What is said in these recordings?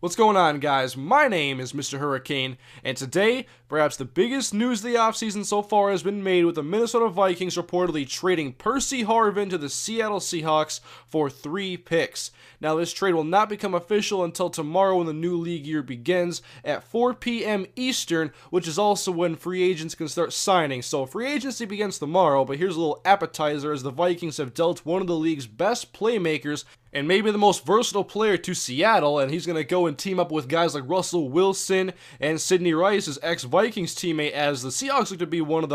What's going on, guys? My name is Mr. Hurricane, and today, perhaps the biggest news of the offseason so far has been made with the Minnesota Vikings reportedly trading Percy Harvin to the Seattle Seahawks for 3 picks. Now, this trade will not become official until tomorrow when the new league year begins at 4 p.m. Eastern, which is also when free agents can start signing. So, free agency begins tomorrow, but here's a little appetizer as the Vikings have dealt one of the league's best playmakers and maybe the most versatile player to Seattle, and he's going to go and team up with guys like Russell Wilson and Sidney Rice, his ex-Vikings teammate, as the Seahawks look to be one of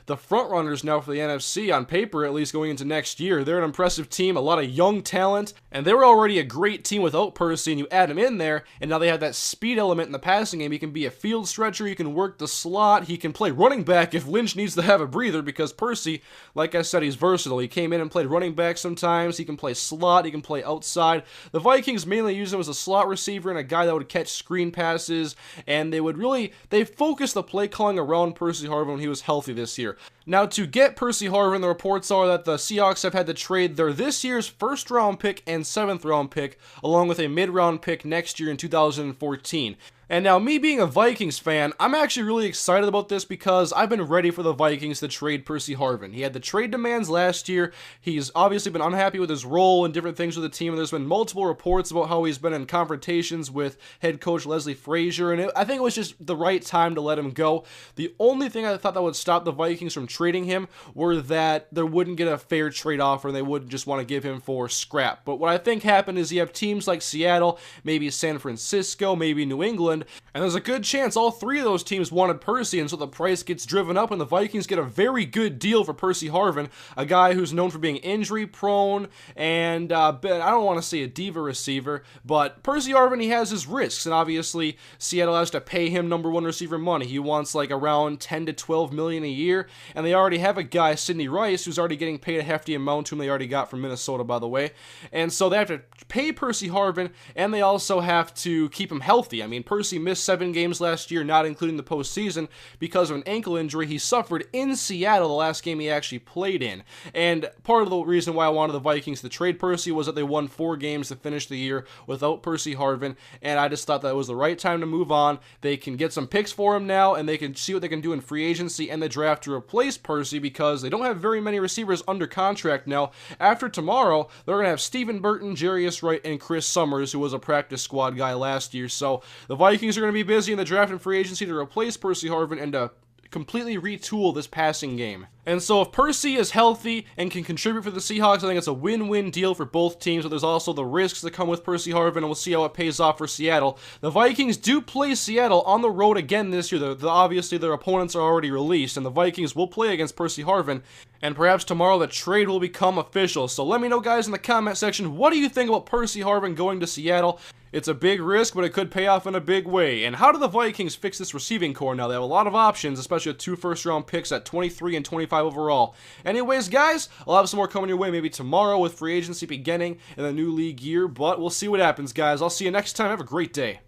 the front runners now for the NFC, on paper at least, going into next year. They're an impressive team, a lot of young talent, and they were already a great team without Percy, and you add him in there, and now they have that speed element in the passing game. He can be a field stretcher, he can work the slot, he can play running back if Lynch needs to have a breather, because Percy, like I said, he's versatile. He came in and played running back sometimes, he can play slot, he can play outside. The Vikings mainly use him as a slot receiver and a guy that would catch screen passes, and they focused the play calling around Percy Harvin when he was healthy this year. Now, to get Percy Harvin, the reports are that the Seahawks have had to trade their this year's first-round pick and 7th-round pick, along with a mid-round pick next year in 2014. And now, me being a Vikings fan, I'm actually really excited about this because I've been ready for the Vikings to trade Percy Harvin. He had the trade demands last year. He's obviously been unhappy with his role and different things with the team, and there's been multiple reports about how he's been in confrontations with head coach Leslie Frazier, and I think it was just the right time to let him go. The only thing I thought that would stop the Vikings from trading him were that they wouldn't get a fair trade offer and they wouldn't just want to give him for scrap. But what I think happened is you have teams like Seattle, maybe San Francisco, maybe New England, and there's a good chance all 3 of those teams wanted Percy, and so the price gets driven up and the Vikings get a very good deal for Percy Harvin, a guy who's known for being injury prone and I don't want to say a diva receiver, but Percy Harvin, he has his risks, and obviously Seattle has to pay him number 1 receiver money. He wants like around 10 to 12 million a year, and they already have a guy, Sidney Rice, who's already getting paid a hefty amount, whom they already got from Minnesota, by the way. And so they have to pay Percy Harvin, and they also have to keep him healthy. I mean, Percy missed 7 games last year, not including the postseason, because of an ankle injury he suffered in Seattle the last game he actually played in. And part of the reason why I wanted the Vikings to trade Percy was that they won 4 games to finish the year without Percy Harvin, and I just thought that it was the right time to move on. They can get some picks for him now, and they can see what they can do in free agency and the draft to replace Percy, because they don't have very many receivers under contract now. After tomorrow, they're going to have Steven Burton, Jarius Wright, and Chris Summers, who was a practice squad guy last year. So the Vikings are going to be busy in the draft and free agency to replace Percy Harvin and to completely retool this passing game. And so if Percy is healthy and can contribute for the Seahawks, I think it's a win-win deal for both teams, but there's also the risks that come with Percy Harvin, and we'll see how it pays off for Seattle. The Vikings do play Seattle on the road again this year. Obviously, their opponents are already released, and the Vikings will play against Percy Harvin, and perhaps tomorrow the trade will become official. So let me know, guys, in the comment section, what do you think about Percy Harvin going to Seattle? It's a big risk, but it could pay off in a big way. And how do the Vikings fix this receiving core now? They have a lot of options, especially with 2 first-round picks at 23 and 25 overall. Anyways, guys, I'll have some more coming your way maybe tomorrow with free agency beginning in the new league year, but we'll see what happens, guys. I'll see you next time. Have a great day.